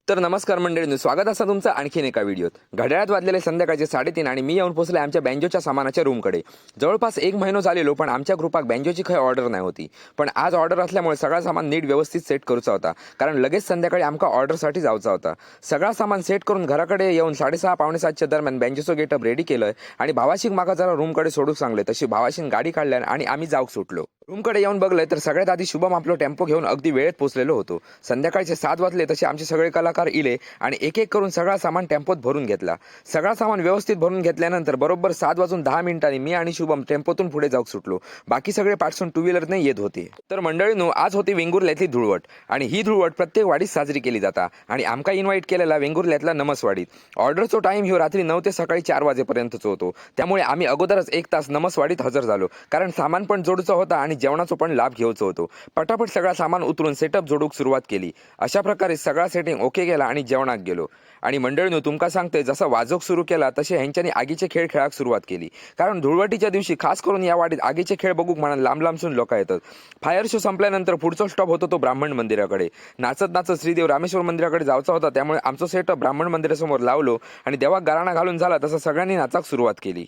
तर नमस्कार मंडळींनो, स्वागत असा तुमचं आणखीन एका व्हिडिओत। घड्याळात वाजलेले संध्याकाळचे 3:30 आणि मी येऊन पोहोचले आमच्या बँजोच्या सामानाच्या रूमकडे। जवळपास 1 महिना झालेलो, पण आमच्या ग्रुपाक बँजोची काही ऑर्डर नाही होती। पण आज ऑर्डर असल्यामुळे सगळा सामान नीट व्यवस्थित सेट करूचा होता, कारण लगेच संध्याकाळी आमका ऑर्डरसाठी जायचा होता। सगळा सामान सेट करून घराकडे येऊन 6:30 पावणे 7च्या दरम्यान बँजोचं गेटअप रेडी केलं आणि भावाशीक माका जरा रूमकडे सोडूक सांगले। तशी भावाशीन गाडी काढल्या आणि आम्ही जाऊक सुटलो। रूमकडे येऊन बघलंय तर सगळ्यात आधी शुभम आपलो टेम्पो घेऊन अगदी वेळेत पोहोचलेलो होतो। संध्याकाळचे 7 वाजले तसे आमचे सगळे कलाकार इले आणि एक एक करून सगळा सामान टेम्पोत भरून घेतला। सगळा सामान व्यवस्थित भरून घेतल्यानंतर बरोबर 7:10 मी आणि शुभम टेम्पोतून पुढे जाऊक सुटलो। बाकी सगळे पार्टसून टू व्हीलरने येत होते। तर मंडळींनो, आज होती वेंगुर्ल्यातली धुळवट आणि ही धुळवट प्रत्येक वाडीत साजरी केली जाता आणि आमका इन्व्हाइट केलेला वेंगुर्ल्यातला नमसवाडीत। ऑर्डरचा टाइम ह्यो रात्री 9 ते सकाळी 4 वाजेपर्यंतच होतो, त्यामुळे आम्ही अगोदरच 1 तास नमसवाडीत हजर झालो, कारण सामान पण जोडूचा होता आणि जेवणाचा पण लाभ घ्यायचा होतो। पटापट सगळा सामान उतरून सेटअप जोडूक सुरुवात केली। अशा प्रकारे सगळा सेटिंग ओके केला आणि जेवणाक गेलो। आणि मंडळींनो, तुमका सांगते, जसा वाजोक सुरू केला तसे ह्यांच्यानी आगीचे खेळ खेळाक सुरुवात केली, कारण धुळवटीच्या दिवशी खास करून या वाडीत आगीचे खेळ बघूक म्हणून लांब लांबसून लोक येतात। फायर शो संपल्यानंतर पुढचा स्टॉप होतो तो ब्राह्मण मंदिराकडे। नाचत नाचत श्रीदेव रामेश्वर मंदिराकडे जायचा होता, त्यामुळे आमचा सेटअप ब्राह्मण मंदिरासमोर लावलो आणि देवाक गाराणा घालून झाला तसं सगळ्यांनी नाचाक सुरुवात केली।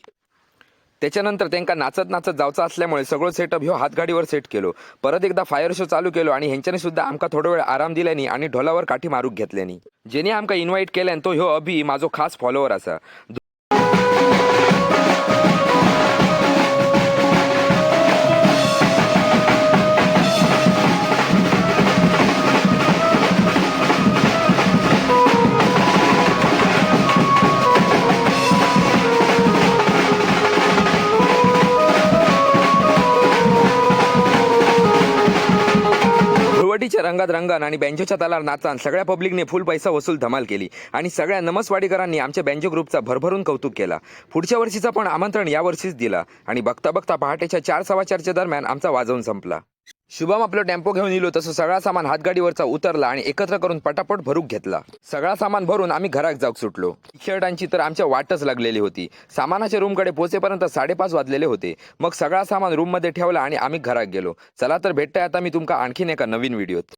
त्याच्यानंतर त्यांना नाचत नाचत जायचं असल्यामुळे सगळं सेटअप ह्यो हातगाडीवर सेट केलो। परत एकदा फायर शो चालू केलो आणि ह्यांच्याने सुद्धा आमका थोडा वेळ आराम दिल्यानी आणि ढोलावर काठी मारूक घेतल्यानी। जेने आमका इन्व्हाइट केल्यान तो ह्यो अभि माझो खास फॉलोवर असा। धुळवटीच्या रंगात रंगण आणि बँजोच्या तालावर नाचान सगळ्या पब्लिकने फुल पैसा वसूल धमाल केली आणि सगळ्या नमसवाडीकरांनी आमच्या बँजो ग्रुपचा भरभरून कौतुक केला। पुढच्या वर्षीचा पण आमंत्रण यावर्षीच दिला आणि बघता बघता पहाटेच्या 4:15च्या दरम्यान आमचा वाजवून संपला। शुभम आपलं टेम्पो घेऊन इलो तसं सगळा सामान हातगाडीवरचा उतरला आणि एकत्र करून पटापट भरूक घेतला। सगळा सामान भरून आम्ही घरात जाऊक सुटलो। शर्टांची तर आमच्या वाटच लागलेली होती। सामानाच्या रूमकडे पोहोचेपर्यंत 5:30 वाजलेले होते। मग सगळा सामान रूममध्ये ठेवला आणि आम्ही घरात गेलो। चला तर भेटताय आता मी तुमका आणखीन एका नवीन व्हिडिओत।